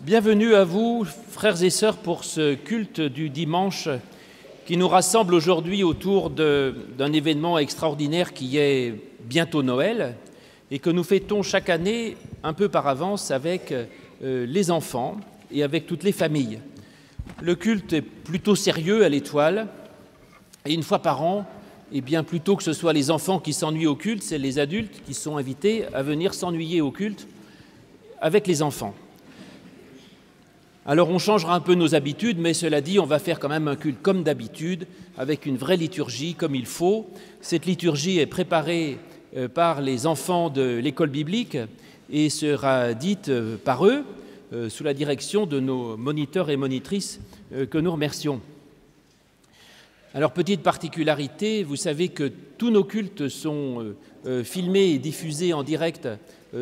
Bienvenue à vous, frères et sœurs, pour ce culte du dimanche qui nous rassemble aujourd'hui autour d'un événement extraordinaire qui est bientôt Noël et que nous fêtons chaque année un peu par avance avec les enfants et avec toutes les familles. Le culte est plutôt sérieux à l'Étoile et une fois par an, et bien plutôt que ce soit les enfants qui s'ennuient au culte, c'est les adultes qui sont invités à venir s'ennuyer au culte avec les enfants. Alors on changera un peu nos habitudes, mais cela dit, on va faire quand même un culte comme d'habitude, avec une vraie liturgie comme il faut. Cette liturgie est préparée par les enfants de l'école biblique et sera dite par eux, sous la direction de nos moniteurs et monitrices que nous remercions. Alors petite particularité, vous savez que tous nos cultes sont filmés et diffusés en direct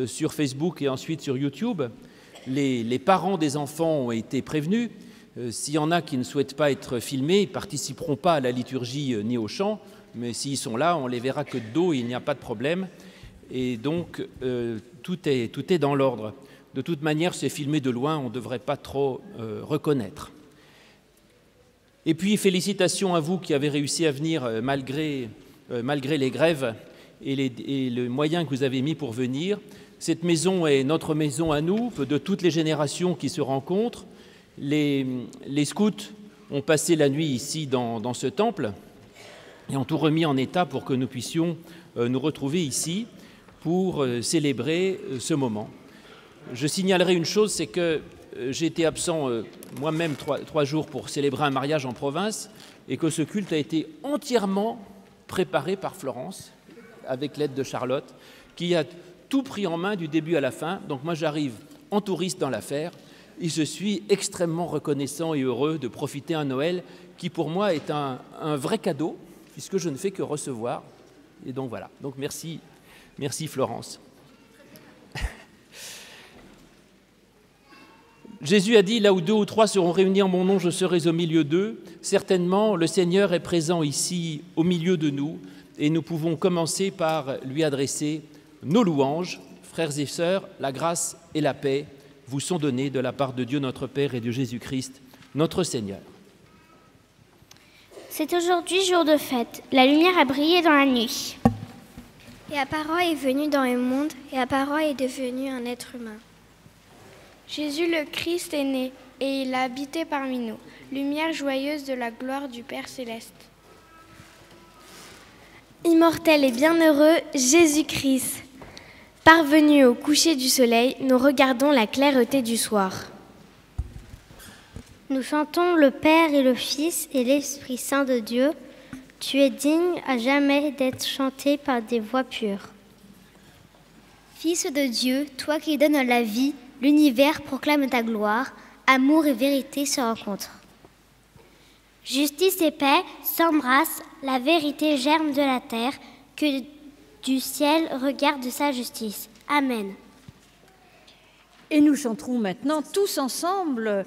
sur Facebook et ensuite sur YouTube. Les parents des enfants ont été prévenus. S'il y en a qui ne souhaitent pas être filmés, ils ne participeront pas à la liturgie ni au chant, mais s'ils sont là, on les verra que de dos, il n'y a pas de problème. Et donc, tout est dans l'ordre. De toute manière, c'est filmé de loin, on ne devrait pas trop reconnaître. Et puis, félicitations à vous qui avez réussi à venir malgré les grèves et le moyen que vous avez mis pour venir. Cette maison est notre maison à nous, de toutes les générations qui se rencontrent. Les scouts ont passé la nuit ici dans ce temple et ont tout remis en état pour que nous puissions nous retrouver ici pour célébrer ce moment. Je signalerai une chose, c'est que j'ai été absent moi-même 3 jours pour célébrer un mariage en province et que ce culte a été entièrement préparé par Florence, avec l'aide de Charlotte, qui a tout pris en main du début à la fin. Donc moi j'arrive en touriste dans l'affaire et je suis extrêmement reconnaissant et heureux de profiter à Noël qui pour moi est un vrai cadeau puisque je ne fais que recevoir. Et donc voilà, donc merci Florence. Jésus a dit, là où 2 ou 3 seront réunis en mon nom, je serai au milieu d'eux. Certainement, le Seigneur est présent ici au milieu de nous et nous pouvons commencer par lui adresser nos louanges. Frères et sœurs, la grâce et la paix vous sont données de la part de Dieu notre Père et de Jésus-Christ, notre Seigneur. C'est aujourd'hui jour de fête. La lumière a brillé dans la nuit. Et la parole est venue dans le monde, et la parole est devenue un être humain. Jésus le Christ est né, et il a habité parmi nous, lumière joyeuse de la gloire du Père céleste. Immortel et bienheureux Jésus-Christ, parvenu au coucher du soleil, nous regardons la clareté du soir. Nous chantons le Père et le Fils et l'Esprit Saint de Dieu. Tu es digne à jamais d'être chanté par des voix pures. Fils de Dieu, toi qui donnes la vie, l'univers proclame ta gloire, amour et vérité se rencontrent. Justice et paix s'embrassent, la vérité germe de la terre, que du ciel regarde sa justice. Amen. Et nous chanterons maintenant tous ensemble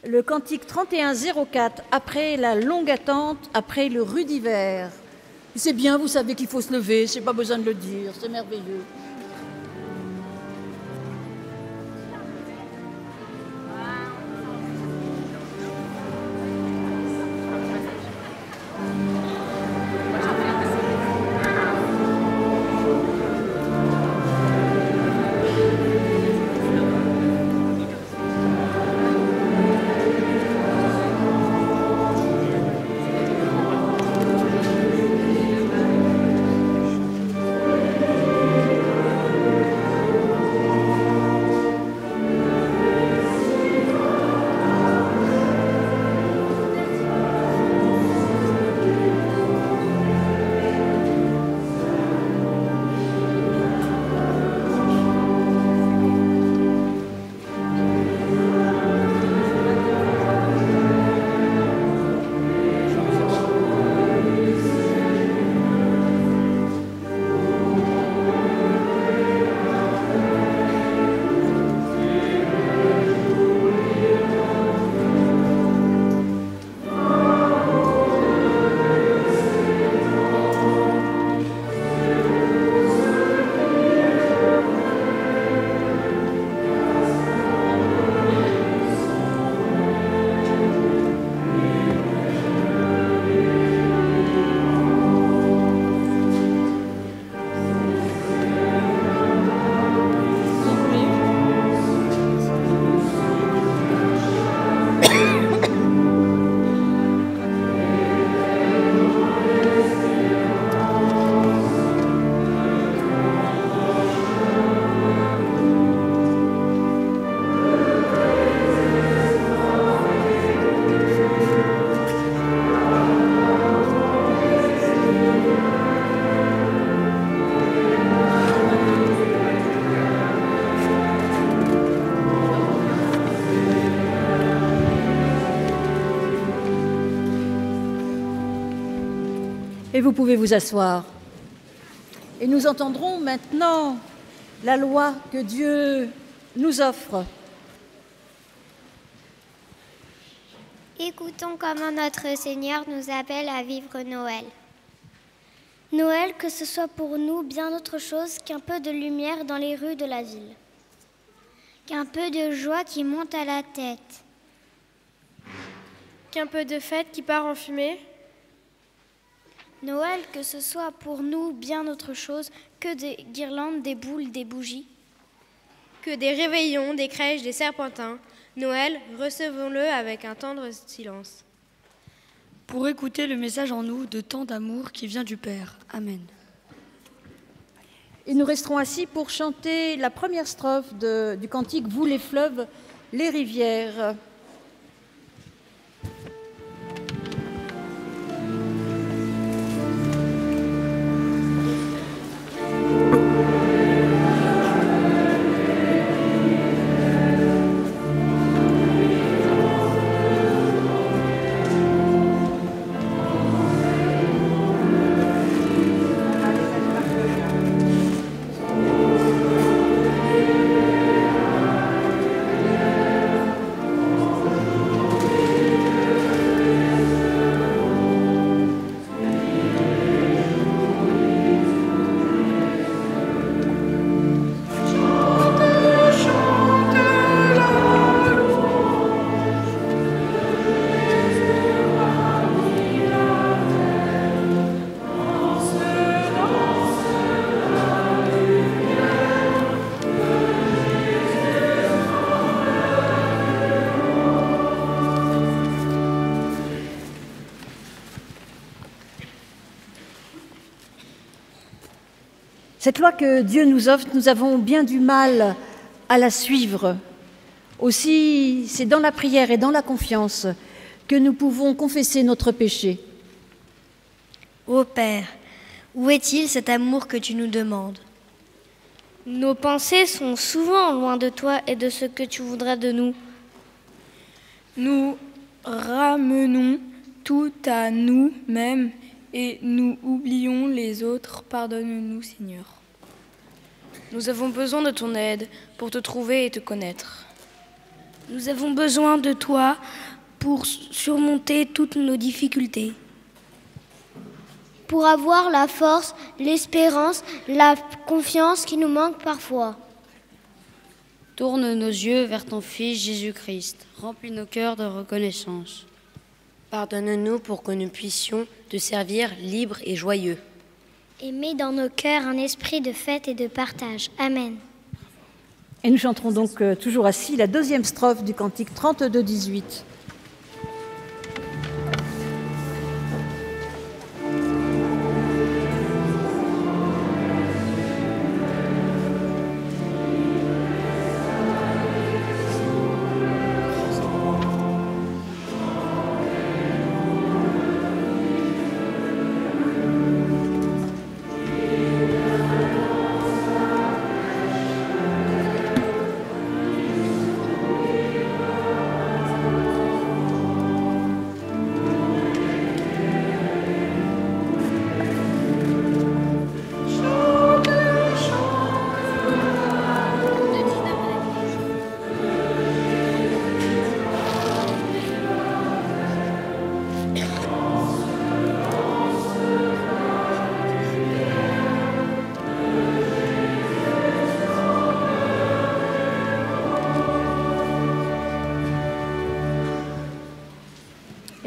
le cantique 3104, après la longue attente, après le rude hiver. C'est bien, vous savez qu'il faut se lever, c'est pas besoin de le dire, c'est merveilleux. Et vous pouvez vous asseoir. Et nous entendrons maintenant la loi que Dieu nous offre. Écoutons comment notre Seigneur nous appelle à vivre Noël. Noël, que ce soit pour nous bien autre chose qu'un peu de lumière dans les rues de la ville, qu'un peu de joie qui monte à la tête, qu'un peu de fête qui part en fumée. Noël, que ce soit pour nous bien autre chose que des guirlandes, des boules, des bougies. Que des réveillons, des crèches, des serpentins. Noël, recevons-le avec un tendre silence. Pour écouter le message en nous de tant d'amour qui vient du Père. Amen. Et nous resterons assis pour chanter la première strophe du cantique « Vous les fleuves, les rivières ». Cette loi que Dieu nous offre, nous avons bien du mal à la suivre. Aussi, c'est dans la prière et dans la confiance que nous pouvons confesser notre péché. Ô Père, où est-il cet amour que tu nous demandes? Nos pensées sont souvent loin de toi et de ce que tu voudrais de nous. Nous ramenons tout à nous-mêmes et nous oublions les autres. Pardonne-nous, Seigneur. Nous avons besoin de ton aide pour te trouver et te connaître. Nous avons besoin de toi pour surmonter toutes nos difficultés. Pour avoir la force, l'espérance, la confiance qui nous manque parfois. Tourne nos yeux vers ton Fils Jésus-Christ. Remplis nos cœurs de reconnaissance. Pardonne-nous pour que nous puissions te servir libres et joyeux. Et mets dans nos cœurs un esprit de fête et de partage. Amen. Et nous chanterons donc toujours assis la deuxième strophe du cantique 32-18.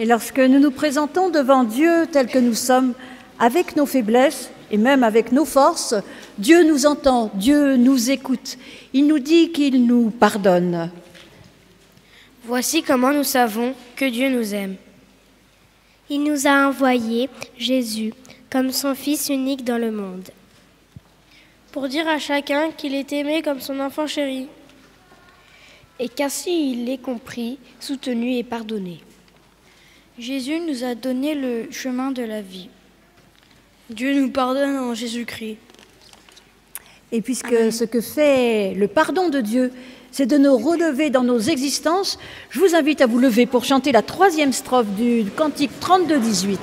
Et lorsque nous nous présentons devant Dieu tel que nous sommes, avec nos faiblesses et même avec nos forces, Dieu nous entend, Dieu nous écoute. Il nous dit qu'il nous pardonne. Voici comment nous savons que Dieu nous aime. Il nous a envoyé Jésus comme son Fils unique dans le monde. Pour dire à chacun qu'il est aimé comme son enfant chéri. Et qu'ainsi il est compris, soutenu et pardonné. Jésus nous a donné le chemin de la vie. Dieu nous pardonne en Jésus-Christ. Et puisque ce que fait le pardon de Dieu, c'est de nous relever dans nos existences, je vous invite à vous lever pour chanter la troisième strophe du cantique 32-18.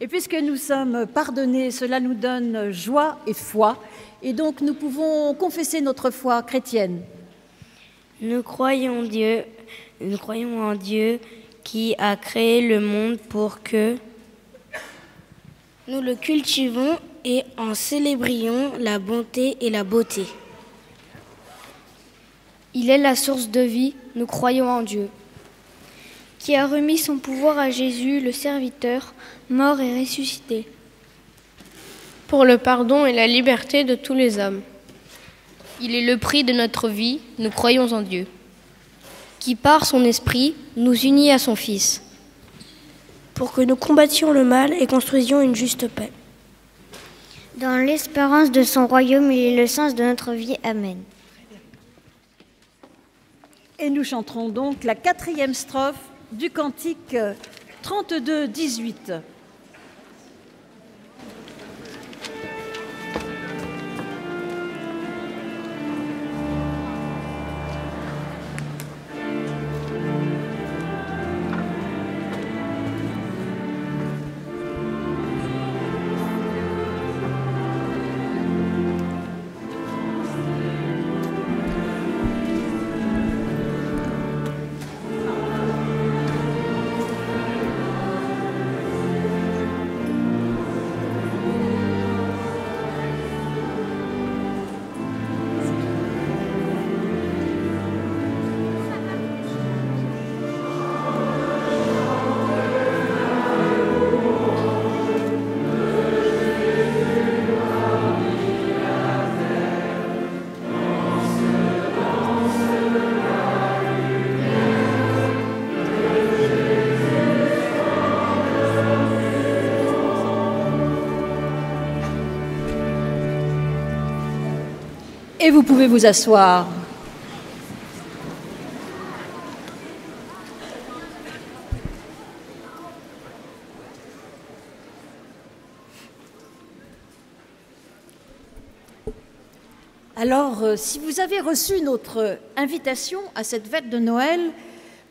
Et puisque nous sommes pardonnés, cela nous donne joie et foi. Et donc nous pouvons confesser notre foi chrétienne. Nous croyons en Dieu qui a créé le monde pour que nous le cultivons et en célébrions la bonté et la beauté. Il est la source de vie, nous croyons en Dieu, qui a remis son pouvoir à Jésus, le serviteur, mort et ressuscité, pour le pardon et la liberté de tous les hommes. Il est le prix de notre vie, nous croyons en Dieu, qui par son esprit nous unit à son Fils, pour que nous combattions le mal et construisions une juste paix. Dans l'espérance de son royaume, il est le sens de notre vie. Amen. Et nous chanterons donc la 4e strophe du cantique 32-18. Et vous pouvez vous asseoir. Alors, si vous avez reçu notre invitation à cette fête de Noël,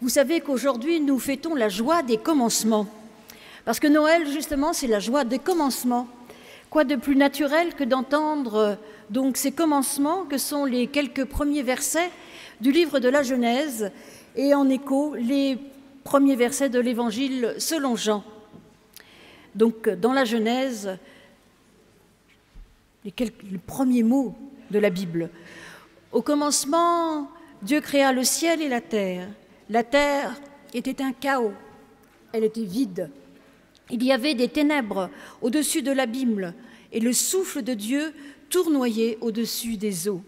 vous savez qu'aujourd'hui, nous fêtons la joie des commencements. Parce que Noël, justement, c'est la joie des commencements. Quoi de plus naturel que d'entendre donc ces commencements que sont les quelques premiers versets du livre de la Genèse et en écho les premiers versets de l'Évangile selon Jean. Donc dans la Genèse, les premiers mots de la Bible. Au commencement, Dieu créa le ciel et la terre. La terre était un chaos, elle était vide. Il y avait des ténèbres au-dessus de l'abîme et le souffle de Dieu tournoyait au-dessus des eaux.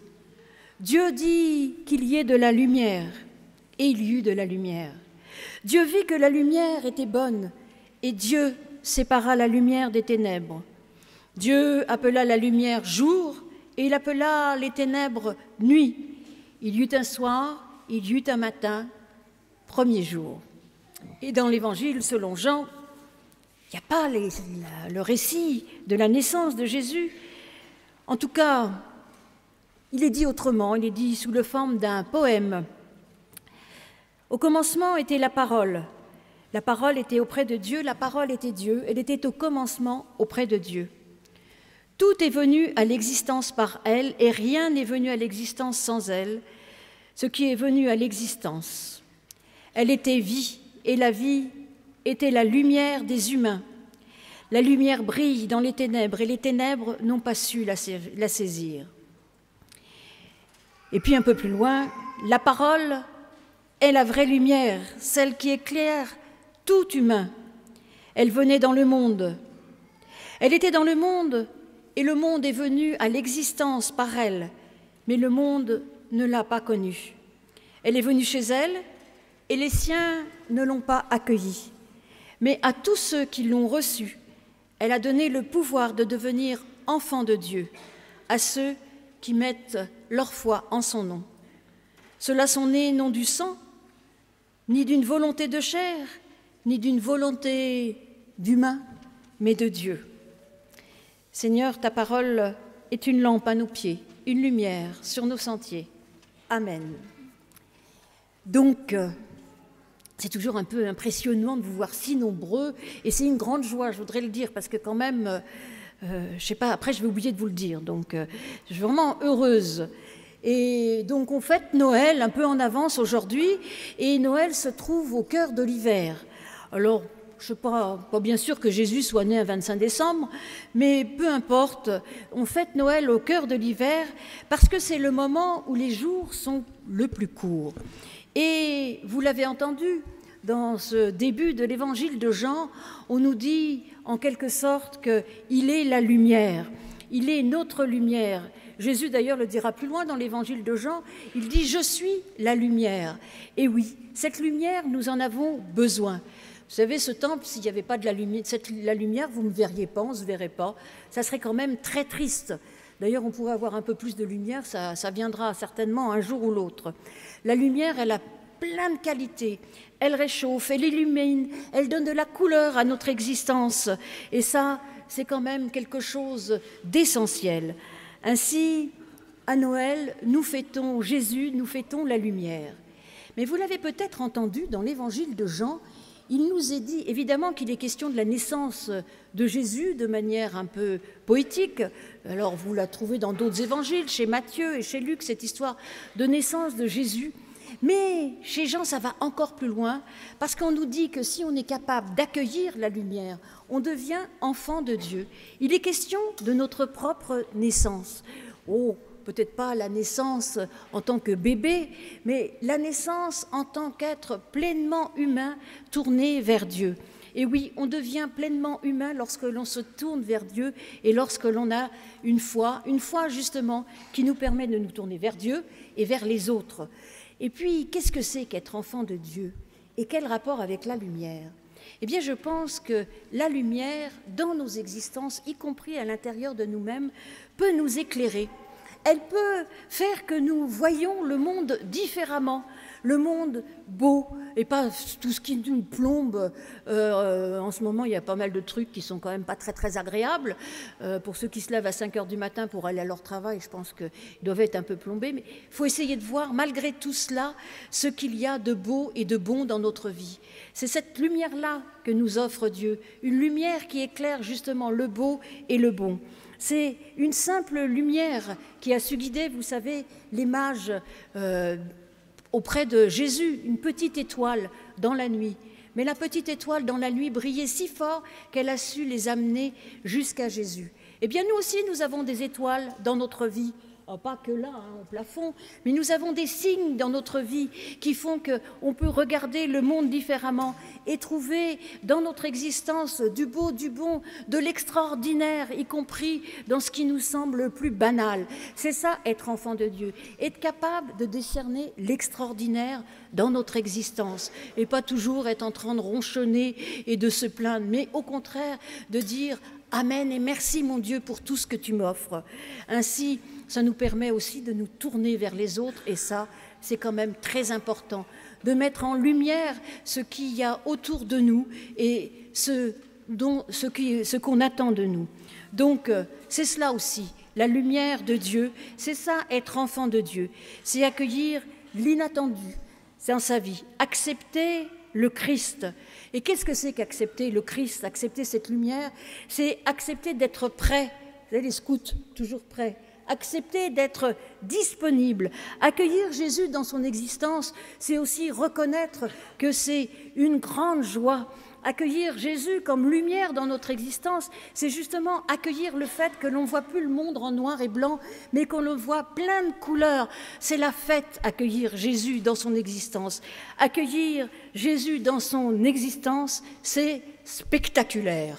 Dieu dit qu'il y ait de la lumière, et il y eut de la lumière. Dieu vit que la lumière était bonne, et Dieu sépara la lumière des ténèbres. Dieu appela la lumière jour, et il appela les ténèbres nuit. Il y eut un soir, il y eut un matin, premier jour. Et dans l'Évangile selon Jean, il n'y a pas le récit de la naissance de Jésus. En tout cas, il est dit autrement, il est dit sous la forme d'un poème. Au commencement était la parole. La parole était auprès de Dieu, la parole était Dieu, elle était au commencement auprès de Dieu. Tout est venu à l'existence par elle et rien n'est venu à l'existence sans elle, ce qui est venu à l'existence. Elle était vie et la vie était la lumière des humains. La lumière brille dans les ténèbres et les ténèbres n'ont pas su la saisir. Et puis un peu plus loin, la parole est la vraie lumière, celle qui éclaire tout humain. Elle venait dans le monde. Elle était dans le monde et le monde est venu à l'existence par elle, mais le monde ne l'a pas connue. Elle est venue chez elle et les siens ne l'ont pas accueillie. Mais à tous ceux qui l'ont reçue, elle a donné le pouvoir de devenir enfants de Dieu, à ceux qui mettent leur foi en son nom. Ceux-là sont nés non du sang, ni d'une volonté de chair, ni d'une volonté d'humain, mais de Dieu. Seigneur, ta parole est une lampe à nos pieds, une lumière sur nos sentiers. Amen. Donc, c'est toujours un peu impressionnant de vous voir si nombreux, et c'est une grande joie, je voudrais le dire, parce que quand même, je sais pas, après je vais oublier de vous le dire, donc je suis vraiment heureuse. Et donc on fête Noël un peu en avance aujourd'hui, et Noël se trouve au cœur de l'hiver. Alors, je ne suis pas bien sûr que Jésus soit né un 25 décembre, mais peu importe, on fête Noël au cœur de l'hiver parce que c'est le moment où les jours sont le plus courts. Et vous l'avez entendu, dans ce début de l'évangile de Jean, on nous dit en quelque sorte qu'il est la lumière, il est notre lumière. Jésus d'ailleurs le dira plus loin dans l'évangile de Jean, il dit « Je suis la lumière ». Et oui, cette lumière, nous en avons besoin. Vous savez, ce temple, s'il n'y avait pas de la lumière, vous ne me verriez pas, on ne se verrait pas. Ça serait quand même très triste. D'ailleurs, on pourrait avoir un peu plus de lumière, ça viendra certainement un jour ou l'autre. La lumière, elle a plein de qualités. Elle réchauffe, elle illumine, elle donne de la couleur à notre existence. Et ça, c'est quand même quelque chose d'essentiel. Ainsi, à Noël, nous fêtons Jésus, nous fêtons la lumière. Mais vous l'avez peut-être entendu dans l'évangile de Jean, il nous est dit, évidemment, qu'il est question de la naissance de Jésus de manière un peu poétique. Alors, vous la trouvez dans d'autres évangiles, chez Matthieu et chez Luc, cette histoire de naissance de Jésus. Mais chez Jean, ça va encore plus loin, parce qu'on nous dit que si on est capable d'accueillir la lumière, on devient enfant de Dieu. Il est question de notre propre naissance. Oh, peut-être pas la naissance en tant que bébé, mais la naissance en tant qu'être pleinement humain tourné vers Dieu. Et oui, on devient pleinement humain lorsque l'on se tourne vers Dieu et lorsque l'on a une foi justement qui nous permet de nous tourner vers Dieu et vers les autres. Et puis, qu'est-ce que c'est qu'être enfant de Dieu? Et quel rapport avec la lumière? Eh bien, je pense que la lumière, dans nos existences, y compris à l'intérieur de nous-mêmes, peut nous éclairer. Elle peut faire que nous voyons le monde différemment, le monde beau, et pas tout ce qui nous plombe. En ce moment, il y a pas mal de trucs qui sont quand même pas très, très agréables. Pour ceux qui se lèvent à 5 heures du matin pour aller à leur travail, je pense qu'ils doivent être un peu plombés. Mais il faut essayer de voir, malgré tout cela, ce qu'il y a de beau et de bon dans notre vie. C'est cette lumière-là que nous offre Dieu, une lumière qui éclaire justement le beau et le bon. C'est une simple lumière qui a su guider, vous savez, les mages auprès de Jésus, une petite étoile dans la nuit. Mais la petite étoile dans la nuit brillait si fort qu'elle a su les amener jusqu'à Jésus. Eh bien, nous aussi, nous avons des étoiles dans notre vie. Oh, pas que là, au plafond, mais nous avons des signes dans notre vie qui font qu'on peut regarder le monde différemment et trouver dans notre existence du beau, du bon, de l'extraordinaire, y compris dans ce qui nous semble le plus banal. C'est ça, être enfant de Dieu, être capable de décerner l'extraordinaire dans notre existence et pas toujours être en train de ronchonner et de se plaindre, mais au contraire de dire « Amen et merci mon Dieu pour tout ce que tu m'offres ». Ainsi, ça nous permet aussi de nous tourner vers les autres et ça, c'est quand même très important, de mettre en lumière ce qu'il y a autour de nous et ce qu'on attend de nous. Donc, c'est cela aussi, la lumière de Dieu, c'est ça, être enfant de Dieu, c'est accueillir l'inattendu dans sa vie, accepter le Christ. Et qu'est-ce que c'est qu'accepter le Christ, accepter cette lumière? C'est accepter d'être prêt, vous savez, les scouts, toujours prêts. Accepter d'être disponible, accueillir Jésus dans son existence, c'est aussi reconnaître que c'est une grande joie. Accueillir Jésus comme lumière dans notre existence, c'est justement accueillir le fait que l'on ne voit plus le monde en noir et blanc, mais qu'on le voit plein de couleurs. C'est la fête, accueillir Jésus dans son existence. Accueillir Jésus dans son existence, c'est spectaculaire.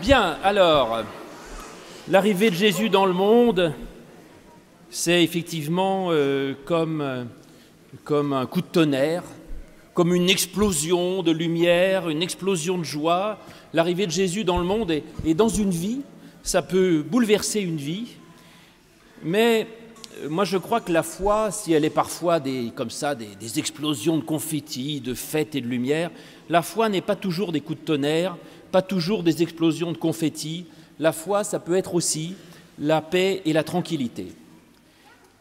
Bien, alors, l'arrivée de Jésus dans le monde, c'est effectivement comme un coup de tonnerre, comme une explosion de lumière, une explosion de joie. L'arrivée de Jésus dans le monde et dans une vie, ça peut bouleverser une vie, mais moi je crois que la foi, si elle est parfois des explosions de confettis, de fêtes et de lumière, la foi n'est pas toujours des coups de tonnerre, pas toujours des explosions de confettis. La foi, ça peut être aussi la paix et la tranquillité.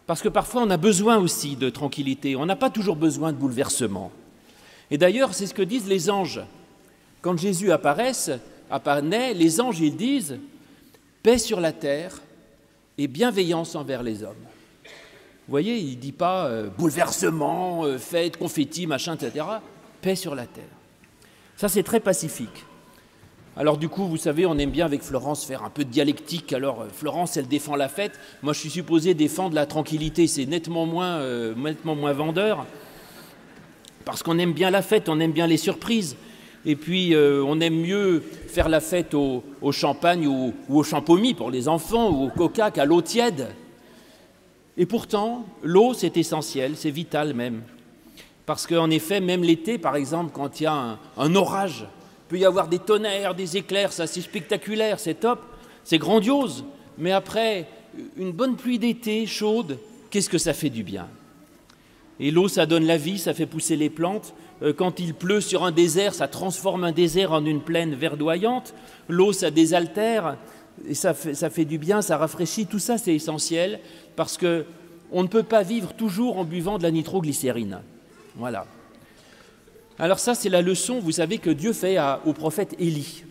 Parce que parfois, on a besoin aussi de tranquillité. On n'a pas toujours besoin de bouleversement. Et d'ailleurs, c'est ce que disent les anges. Quand Jésus apparaît, les anges, ils disent « paix sur la terre et bienveillance envers les hommes ». Vous voyez, il ne dit pas bouleversement, fête, confetti, machin, etc. Paix sur la terre. Ça, c'est très pacifique. Alors du coup, vous savez, on aime bien avec Florence faire un peu de dialectique. Alors Florence, elle défend la fête. Moi, je suis supposé défendre la tranquillité. C'est nettement moins vendeur. Parce qu'on aime bien la fête, on aime bien les surprises. Et puis, on aime mieux faire la fête au champagne ou au champomis pour les enfants, ou au coca qu'à l'eau tiède. Et pourtant, l'eau, c'est essentiel, c'est vital même. Parce qu'en effet, même l'été, par exemple, quand il y a un orage, il peut y avoir des tonnerres, des éclairs, ça c'est spectaculaire, c'est top, c'est grandiose. Mais après, une bonne pluie d'été chaude, qu'est-ce que ça fait du bien? Et l'eau, ça donne la vie, ça fait pousser les plantes. Quand il pleut sur un désert, ça transforme un désert en une plaine verdoyante. L'eau, ça désaltère, et ça fait du bien, ça rafraîchit. Tout ça, c'est essentiel, parce qu'on ne peut pas vivre toujours en buvant de la nitroglycérine. Voilà. Alors ça, c'est la leçon, vous savez, que Dieu fait au prophète Élie.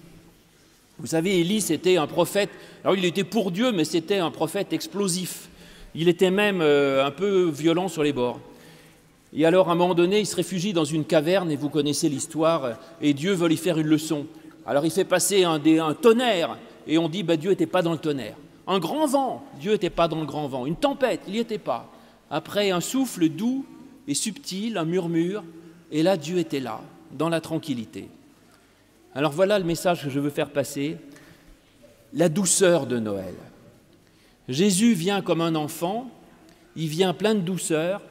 Vous savez, Élie, c'était un prophète, alors il était pour Dieu, mais c'était un prophète explosif. Il était même un peu violent sur les bords. Et alors, à un moment donné, il se réfugie dans une caverne, et vous connaissez l'histoire, et Dieu veut lui faire une leçon. Alors il fait passer un tonnerre, et on dit, Dieu n'était pas dans le tonnerre. Un grand vent, Dieu n'était pas dans le grand vent. Une tempête, il n'y était pas. Après, un souffle doux et subtil, un murmure, et là, Dieu était là, dans la tranquillité. Alors voilà le message que je veux faire passer, la douceur de Noël. Jésus vient comme un enfant, il vient plein de douceur,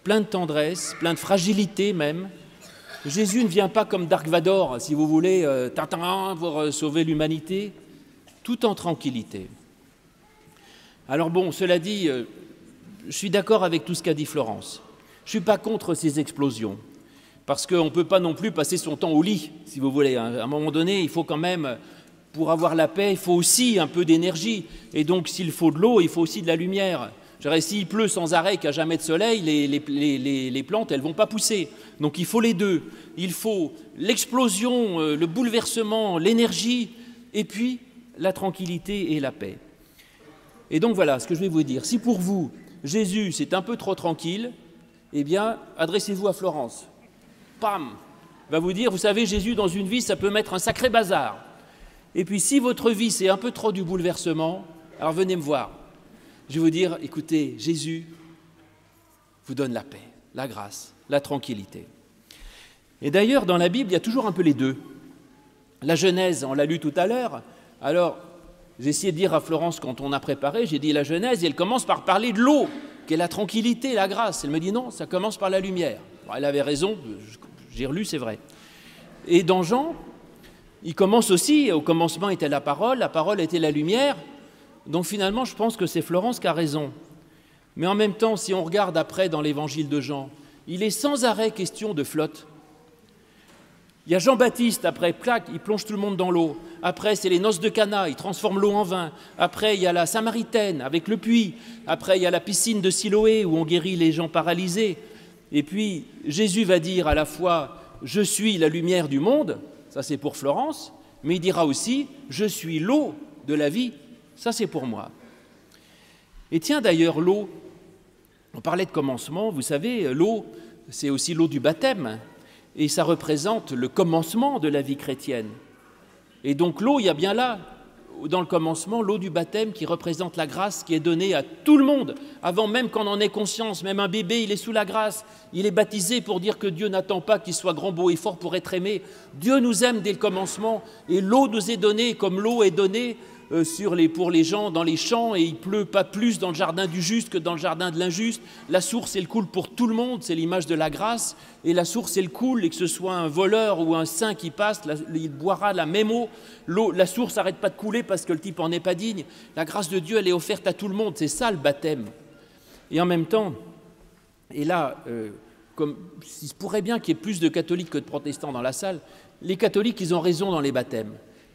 plein de tendresse, plein de fragilité même. Jésus ne vient pas comme Dark Vador, si vous voulez, pour sauver l'humanité, tout en tranquillité. Alors bon, cela dit, je suis d'accord avec tout ce qu'a dit Florence. Je ne suis pas contre ces explosions. Parce qu'on ne peut pas non plus passer son temps au lit, si vous voulez. À un moment donné, il faut quand même, pour avoir la paix, il faut aussi un peu d'énergie. Et donc, s'il faut de l'eau, il faut aussi de la lumière. S'il pleut sans arrêt, qu'il n'y a jamais de soleil, les plantes, elles ne vont pas pousser. Donc, il faut les deux. Il faut l'explosion, le bouleversement, l'énergie, et puis la tranquillité et la paix. Et donc, voilà ce que je vais vous dire. Si pour vous, Jésus, c'est un peu trop tranquille, eh bien, adressez-vous à Florence. Pam, va vous dire, vous savez, Jésus, dans une vie, ça peut mettre un sacré bazar. Et puis, si votre vie, c'est un peu trop du bouleversement, alors venez me voir. Je vais vous dire, écoutez, Jésus vous donne la paix, la grâce, la tranquillité. Et d'ailleurs, dans la Bible, il y a toujours un peu les deux. La Genèse, on l'a lu tout à l'heure. Alors, j'ai essayé de dire à Florence, quand on a préparé, j'ai dit la Genèse, et elle commence par parler de l'eau, qui est la tranquillité, la grâce. Elle me dit non, ça commence par la lumière. Bon, elle avait raison, j'ai relu, c'est vrai. Et dans Jean, il commence aussi, au commencement était la parole était la lumière. Donc finalement, je pense que c'est Florence qui a raison. Mais en même temps, si on regarde après dans l'évangile de Jean, il est sans arrêt question de flotte. Il y a Jean-Baptiste, après, clac, il plonge tout le monde dans l'eau. Après, c'est les noces de Cana, il transforme l'eau en vin. Après, il y a la Samaritaine avec le puits. Après, il y a la piscine de Siloé où on guérit les gens paralysés. Et puis, Jésus va dire à la fois « Je suis la lumière du monde », ça c'est pour Florence, mais il dira aussi « Je suis l'eau de la vie », ça c'est pour moi. Et tiens d'ailleurs, l'eau, on parlait de commencement, vous savez, l'eau, c'est aussi l'eau du baptême, et ça représente le commencement de la vie chrétienne. Et donc l'eau, il y a bien là dans le commencement, l'eau du baptême qui représente la grâce qui est donnée à tout le monde, avant même qu'on en ait conscience. Même un bébé, il est sous la grâce, il est baptisé pour dire que Dieu n'attend pas qu'il soit grand, beau et fort pour être aimé. Dieu nous aime dès le commencement, et l'eau nous est donnée comme l'eau est donnée pour les gens dans les champs, et il pleut pas plus dans le jardin du juste que dans le jardin de l'injuste. La source, elle coule pour tout le monde, c'est l'image de la grâce, et la source, elle coule, et que ce soit un voleur ou un saint qui passe, il boira la même eau. La source n'arrête pas de couler parce que le type en est pas digne. La grâce de Dieu, elle est offerte à tout le monde, c'est ça le baptême. Et en même temps, et là, comme il se pourrait bien qu'il y ait plus de catholiques que de protestants dans la salle, les catholiques, ils ont raison dans les baptêmes.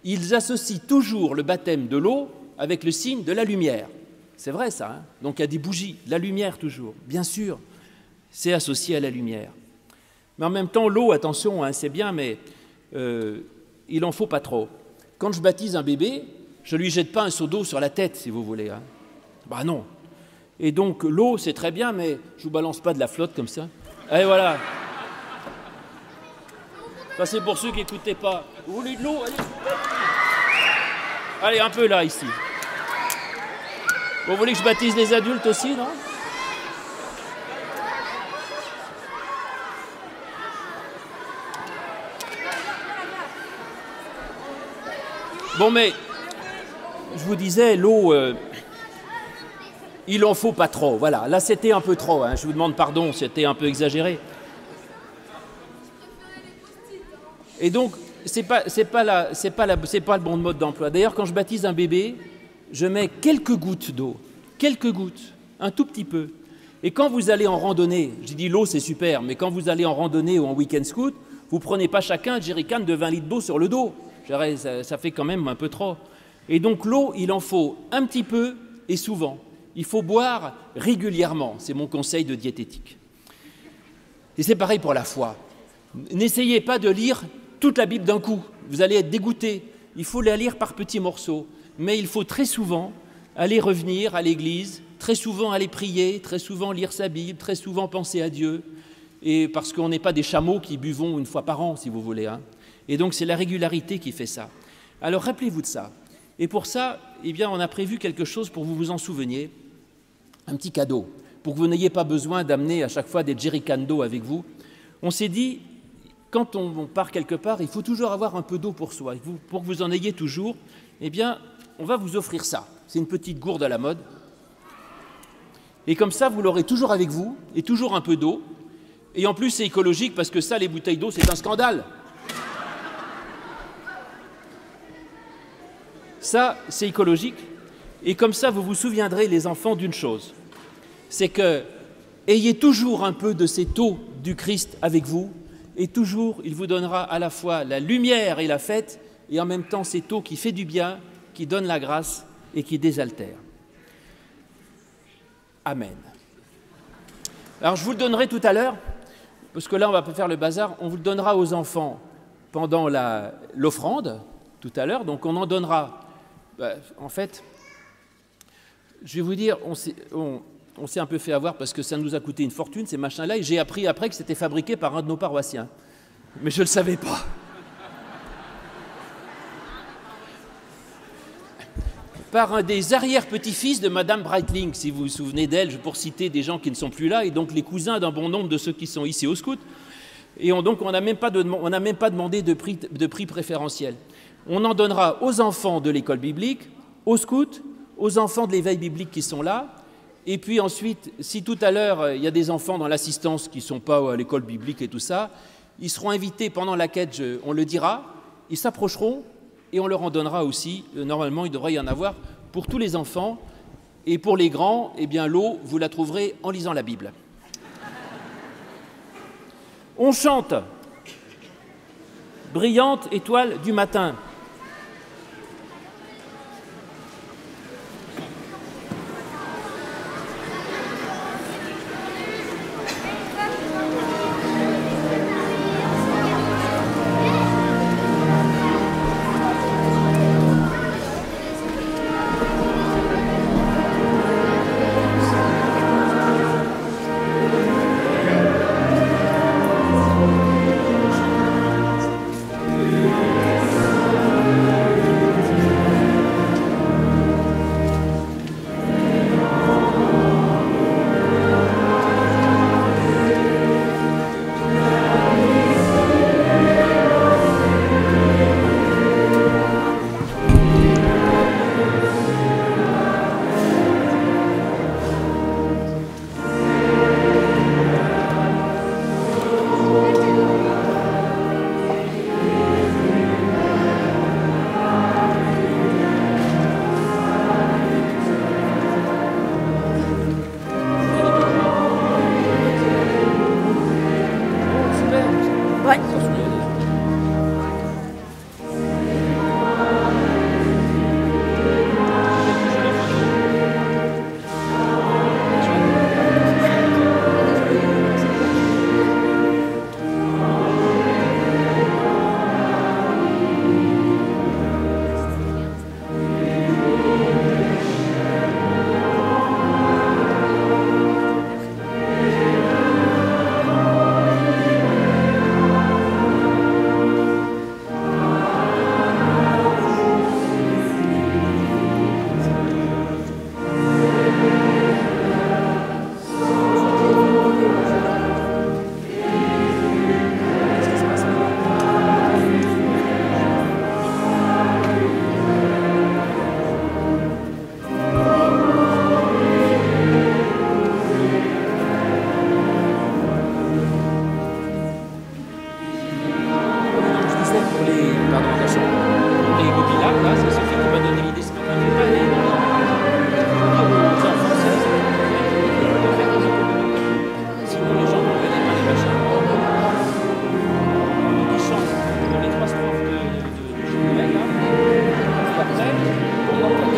Ils associent toujours le baptême de l'eau avec le signe de la lumière. C'est vrai ça, hein? Donc il y a des bougies, la lumière toujours, bien sûr, c'est associé à la lumière. Mais en même temps, l'eau, attention, hein, c'est bien, mais il n'en faut pas trop. Quand je baptise un bébé, je ne lui jette pas un seau d'eau sur la tête, si vous voulez. Hein. Bah non. Et donc l'eau, c'est très bien, mais je ne vous balance pas de la flotte comme ça. Et voilà. Ça, c'est pour ceux qui n'écoutaient pas. Vous voulez de l'eau? Allez, un peu là, ici. Vous voulez que je baptise les adultes aussi, non? Bon, mais je vous disais, l'eau, il en faut pas trop. Voilà, là, c'était un peu trop. Hein. Je vous demande pardon, c'était un peu exagéré. Et donc, c'est pas le bon mode d'emploi. D'ailleurs, quand je baptise un bébé, je mets quelques gouttes d'eau, un tout petit peu. Et quand vous allez en randonnée, j'ai dit l'eau c'est super, mais quand vous allez en randonnée ou en week-end scout, vous prenez pas chacun un jerrycan de 20 litres d'eau sur le dos. Ça fait quand même un peu trop. Et donc l'eau, il en faut un petit peu et souvent. Il faut boire régulièrement, c'est mon conseil de diététique. Et c'est pareil pour la foi. N'essayez pas de lire toute la Bible d'un coup, vous allez être dégoûté. Il faut la lire par petits morceaux, mais il faut très souvent aller revenir à l'église, très souvent aller prier, très souvent lire sa Bible, très souvent penser à Dieu, et parce qu'on n'est pas des chameaux qui buvons une fois par an, si vous voulez. Hein. Et donc c'est la régularité qui fait ça. Alors rappelez-vous de ça. Et pour ça, eh bien, on a prévu quelque chose pour que vous vous en souveniez, un petit cadeau, pour que vous n'ayez pas besoin d'amener à chaque fois des jerrycans d'eau avec vous. On s'est dit, quand on part quelque part, il faut toujours avoir un peu d'eau pour soi. Pour que vous en ayez toujours, eh bien, on va vous offrir ça. C'est une petite gourde à la mode. Et comme ça, vous l'aurez toujours avec vous, et toujours un peu d'eau. Et en plus, c'est écologique, parce que ça, les bouteilles d'eau, c'est un scandale. Ça, c'est écologique. Et comme ça, vous vous souviendrez, les enfants, d'une chose. C'est que, ayez toujours un peu de cette eau du Christ avec vous, et toujours, il vous donnera à la fois la lumière et la fête, et en même temps cette eau qui fait du bien, qui donne la grâce et qui désaltère. Amen. Alors je vous le donnerai tout à l'heure, parce que là on va pas faire le bazar, on vous le donnera aux enfants pendant l'offrande, tout à l'heure, donc on en donnera, en fait, je vais vous dire, on s'est un peu fait avoir parce que ça nous a coûté une fortune, ces machins-là, et j'ai appris après que c'était fabriqué par un de nos paroissiens. Mais je ne le savais pas. Par un des arrière-petits-fils de Madame Breitling, si vous vous souvenez d'elle, pour citer des gens qui ne sont plus là, et donc les cousins d'un bon nombre de ceux qui sont ici au scout. Et donc on n'a même pas demandé de prix préférentiel. On en donnera aux enfants de l'école biblique, aux scouts, aux enfants de l'éveil biblique qui sont là. Et puis ensuite, si tout à l'heure, il y a des enfants dans l'assistance qui ne sont pas à l'école biblique et tout ça, ils seront invités pendant la quête, on le dira, ils s'approcheront et on leur en donnera aussi. Normalement, il devrait y en avoir pour tous les enfants. Et pour les grands, eh bien, l'eau, vous la trouverez en lisant la Bible. On chante « Brillante étoile du matin ». Pardon, attention. Pour les Gobilac, là, c'est Sophie qui m'a donné l'idée ce matin. Je vais pas aller aux enfants, sinon les gens ne connaissent pas les machins. Donc ils chantent dans les 3 strophes de Noël, là. Et après, on entend des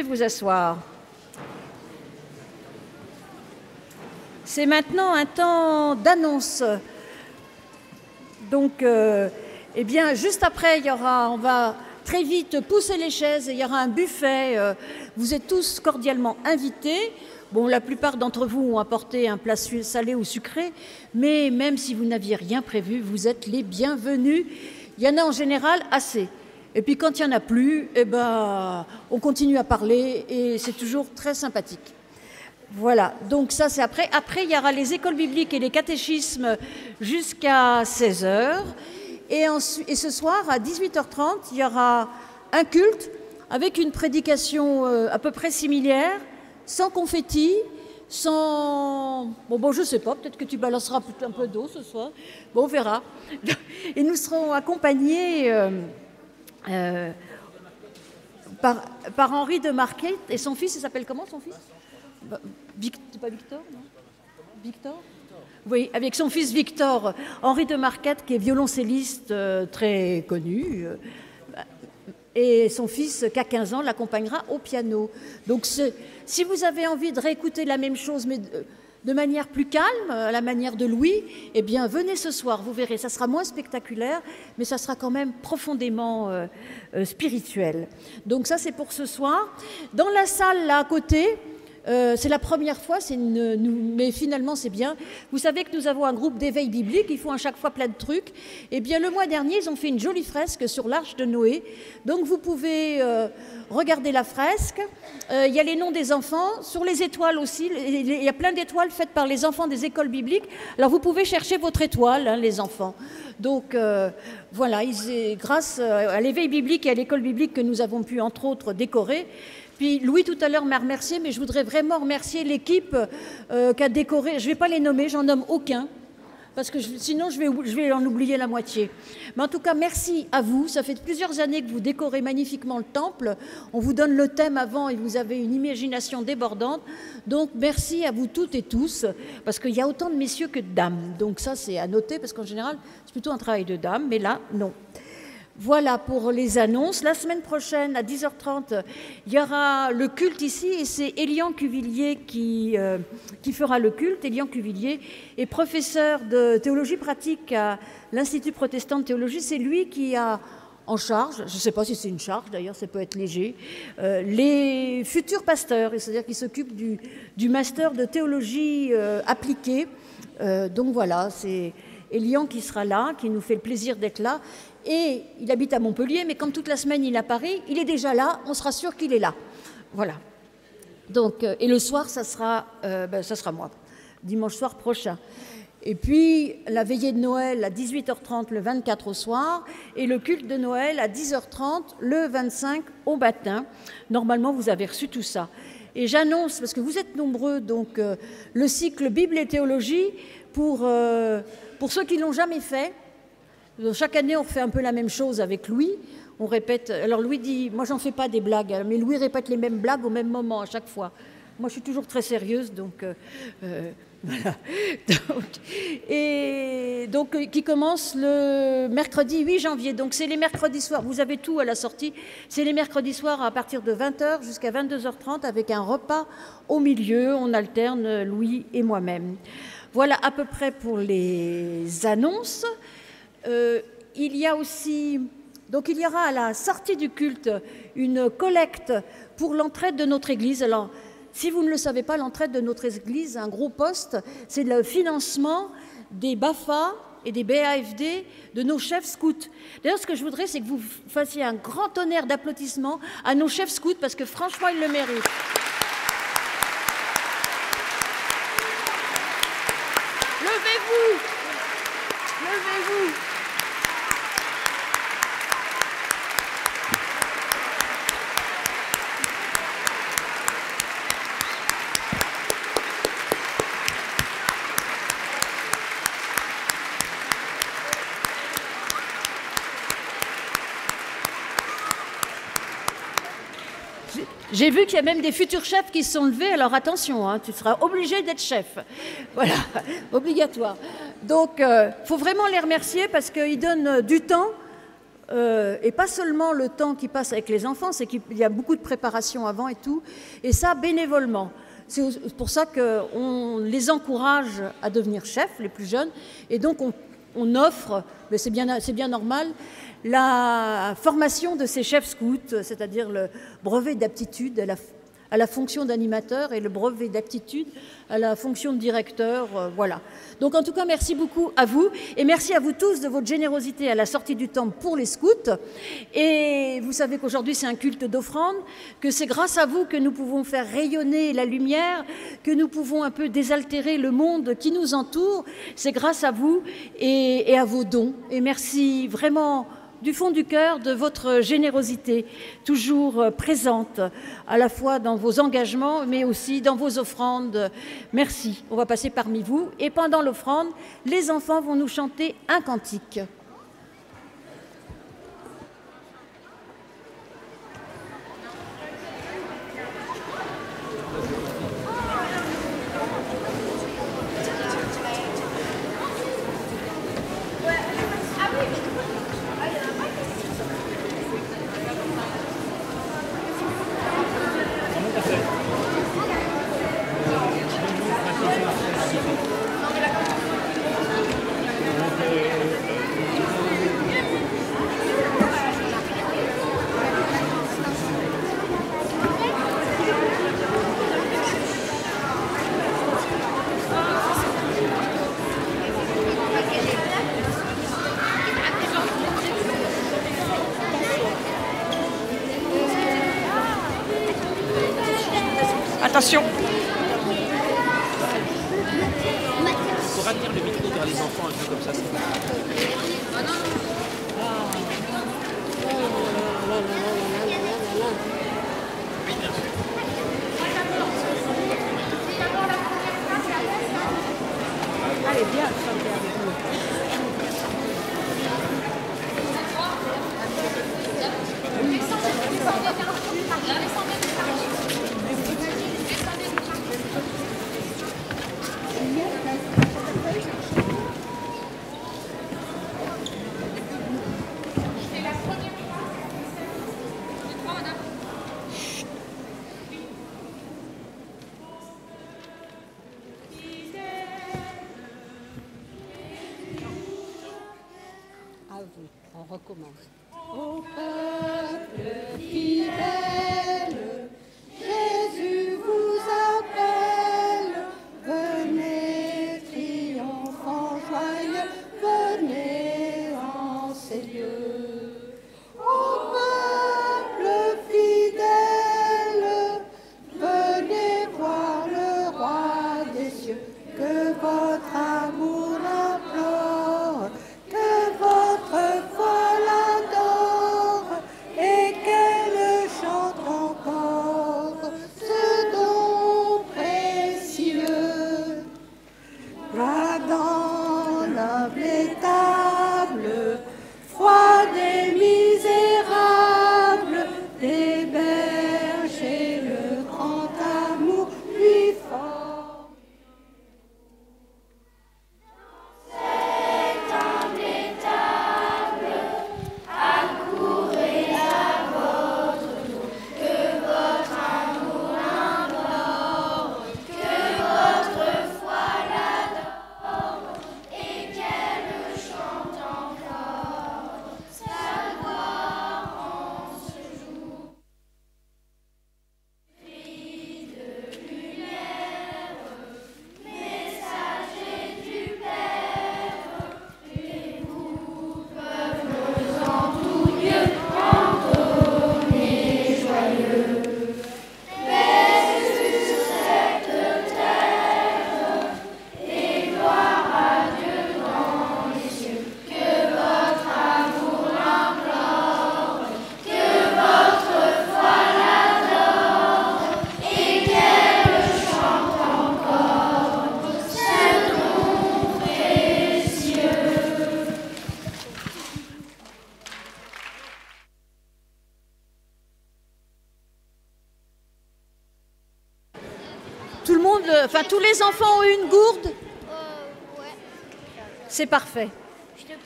vous asseoir. C'est maintenant un temps d'annonce. Donc, eh bien, juste après, on va très vite pousser les chaises et il y aura un buffet. Vous êtes tous cordialement invités. Bon, la plupart d'entre vous ont apporté un plat salé ou sucré, mais même si vous n'aviez rien prévu, vous êtes les bienvenus. Il y en a en général assez. Et puis quand il n'y en a plus, eh ben, on continue à parler et c'est toujours très sympathique. Voilà, donc ça c'est après. Après, il y aura les écoles bibliques et les catéchismes jusqu'à 16h. Et ce soir, à 18h30, il y aura un culte avec une prédication à peu près similaire, sans confetti, sans... Bon, je ne sais pas, peut-être que tu balanceras un peu d'eau ce soir. Bon, on verra. Et nous serons accompagnés... par Henri de Marquette et son fils, il s'appelle comment son fils? C'est pas Victor, non? Victor? Oui, avec son fils Victor, Henri de Marquette qui est violoncelliste très connu, et son fils qui a 15 ans l'accompagnera au piano. Donc si vous avez envie de réécouter la même chose mais de manière plus calme, à la manière de Louis, eh bien, venez ce soir, vous verrez, ça sera moins spectaculaire, mais ça sera quand même profondément spirituel. Donc ça, c'est pour ce soir. Dans la salle, là, à côté, c'est la première fois, mais finalement, c'est bien. Vous savez que nous avons un groupe d'éveil biblique, ils font à chaque fois plein de trucs. Eh bien, le mois dernier, ils ont fait une jolie fresque sur l'Arche de Noé. Donc, vous pouvez regarder la fresque. Il y a les noms des enfants. Sur les étoiles aussi, il y a plein d'étoiles faites par les enfants des écoles bibliques. Alors, vous pouvez chercher votre étoile, hein, les enfants. Donc, voilà, grâce à l'éveil biblique et à l'école biblique que nous avons pu, entre autres, décorer. Puis Louis tout à l'heure m'a remercié, mais je voudrais vraiment remercier l'équipe qui a décoré. Je ne vais pas les nommer, j'en nomme aucun, parce que sinon je vais en oublier la moitié. Mais en tout cas, merci à vous. Ça fait plusieurs années que vous décorez magnifiquement le temple. On vous donne le thème avant et vous avez une imagination débordante. Donc merci à vous toutes et tous, parce qu'il y a autant de messieurs que de dames. Donc ça, c'est à noter, parce qu'en général, c'est plutôt un travail de dames, mais là, non. Voilà pour les annonces. La semaine prochaine, à 10h30, il y aura le culte ici et c'est Elian Cuvillier qui fera le culte. Elian Cuvillier est professeur de théologie pratique à l'Institut protestant de théologie. C'est lui qui a en charge, je ne sais pas si c'est une charge d'ailleurs, ça peut être léger, les futurs pasteurs, c'est-à-dire qui s'occupent du master de théologie appliquée. Donc voilà, c'est Elian qui sera là, qui nous fait le plaisir d'être là. Et il habite à Montpellier, mais comme toute la semaine il est à Paris, il est déjà là, on sera sûr qu'il est là. Voilà. Donc, et le soir, ça sera moi, dimanche soir prochain. Et puis, la veillée de Noël à 18h30 le 24 au soir, et le culte de Noël à 10h30 le 25 au matin. Normalement, vous avez reçu tout ça. Et j'annonce, parce que vous êtes nombreux, donc le cycle Bible et théologie, pour ceux qui ne l'ont jamais fait. Chaque année, on refait un peu la même chose avec Louis. On répète. Alors Louis dit, moi j'en fais pas des blagues, mais Louis répète les mêmes blagues au même moment à chaque fois. Moi je suis toujours très sérieuse, donc voilà. Donc qui commence le mercredi 8 janvier. Donc c'est les mercredis soirs. Vous avez tout à la sortie. C'est les mercredis soirs à partir de 20h jusqu'à 22h30 avec un repas au milieu. On alterne Louis et moi-même. Voilà à peu près pour les annonces. Il y a aussi Donc il y aura à la sortie du culte une collecte pour l'entraide de notre Église. Alors, si vous ne le savez pas, l'entraide de notre Église, un gros poste, c'est le financement des BAFA et des BAFD de nos chefs scouts. D'ailleurs, ce que je voudrais, c'est que vous fassiez un grand tonnerre d'applaudissements à nos chefs scouts, parce que franchement, ils le méritent. Levez-vous! Levez-vous! J'ai vu qu'il y a même des futurs chefs qui se sont levés, alors attention, hein, tu seras obligé d'être chef. Voilà, obligatoire. Donc, faut vraiment les remercier parce qu'ils donnent du temps, et pas seulement le temps qu'ils passent avec les enfants, c'est qu'il y a beaucoup de préparation avant et tout, et ça bénévolement. C'est pour ça qu'on les encourage à devenir chefs, les plus jeunes, et donc on offre, mais c'est bien normal, la formation de ces chefs scouts, c'est-à-dire le brevet d'aptitude à la fonction d'animateur et le brevet d'aptitude à la fonction de directeur, voilà. Donc en tout cas, merci beaucoup à vous et merci à vous tous de votre générosité à la sortie du temple pour les scouts. Et vous savez qu'aujourd'hui c'est un culte d'offrande, que c'est grâce à vous que nous pouvons faire rayonner la lumière, que nous pouvons un peu désaltérer le monde qui nous entoure. C'est grâce à vous et à vos dons. Et merci vraiment du fond du cœur de votre générosité, toujours présente, à la fois dans vos engagements, mais aussi dans vos offrandes. Merci. On va passer parmi vous. Et pendant l'offrande, les enfants vont nous chanter un cantique. Attention. Il faudra tenir le micro vers les enfants un peu comme ça. Allez, bien, chantez avec nous. On recommence. Ô peuple fidèle, Jésus vous appelle. Venez, triomphant joyeux, venez en ces lieux. Ô peuple fidèle, venez voir le roi des cieux, que votre amour implore, que votre foi l'adore, et qu'elle enfin tous les enfants ont une gourde? C'est parfait.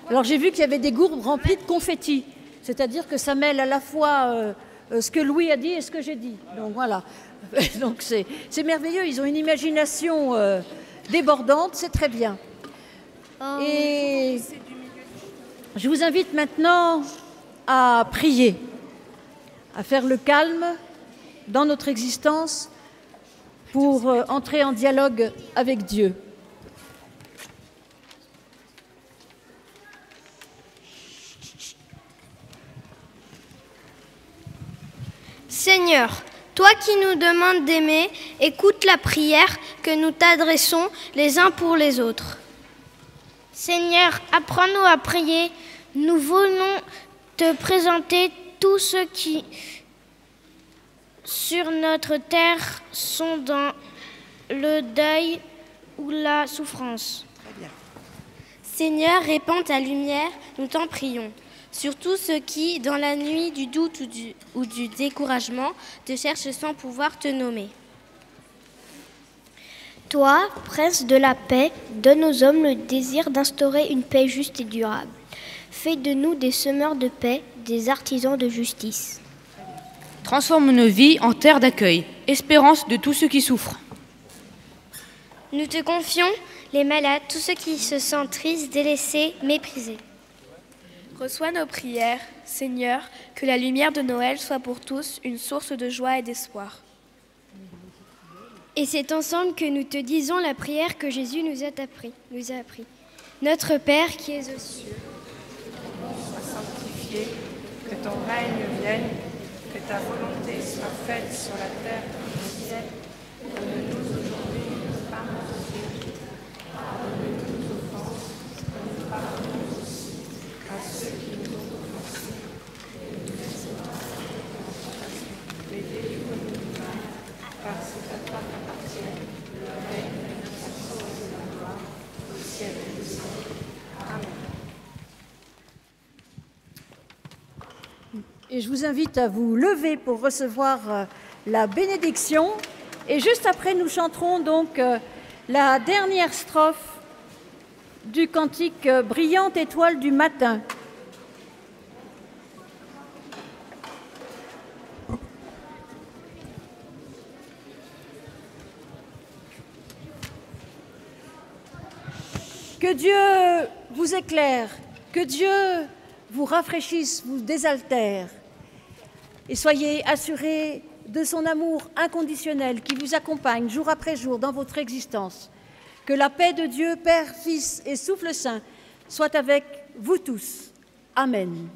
Alors j'ai vu qu'il y avait des gourdes remplies de confettis, c'est-à-dire que ça mêle à la fois ce que Louis a dit et ce que j'ai dit. Donc voilà. Donc c'est merveilleux, ils ont une imagination débordante, c'est très bien. Et je vous invite maintenant à prier, à faire le calme dans notre existence pour entrer en dialogue avec Dieu. Seigneur, toi qui nous demandes d'aimer, écoute la prière que nous t'adressons les uns pour les autres. Seigneur, apprends-nous à prier. Nous voulons te présenter tous ceux qui, sur notre terre, sont dans le deuil ou la souffrance. Seigneur, répands ta lumière, nous t'en prions. Sur tous ceux qui, dans la nuit du doute ou du découragement, te cherchent sans pouvoir te nommer. Toi, prince de la paix, donne aux hommes le désir d'instaurer une paix juste et durable. Fais de nous des semeurs de paix, des artisans de justice. Transforme nos vies en terre d'accueil, espérance de tous ceux qui souffrent. Nous te confions les malades, tous ceux qui se sentent tristes, délaissés, méprisés. Reçois nos prières, Seigneur, que la lumière de Noël soit pour tous une source de joie et d'espoir. Et c'est ensemble que nous te disons la prière que Jésus nous a appris. Notre Père qui es aux cieux, sois sanctifié, que ton règne vienne, que ta volonté soit faite sur la terre comme au ciel. Donne-nous aujourd'hui notre pain quotidien. Pardonne-nous nos offenses, comme nous pardonnons aussi à ceux qui nous ont offensés. Et ne nous laisse pas mais délivre-nous du mal, parce qu'à toi appartient le règne, la force et la gloire, au ciel et au ciel. Amen. Et je vous invite à vous lever pour recevoir la bénédiction. Et juste après, nous chanterons donc la dernière strophe du cantique « Brillante étoile du matin ». Que Dieu vous éclaire, que Dieu vous rafraîchisse, vous désaltère, et soyez assurés de son amour inconditionnel qui vous accompagne jour après jour dans votre existence. Que la paix de Dieu, Père, Fils et Souffle Saint soit avec vous tous. Amen.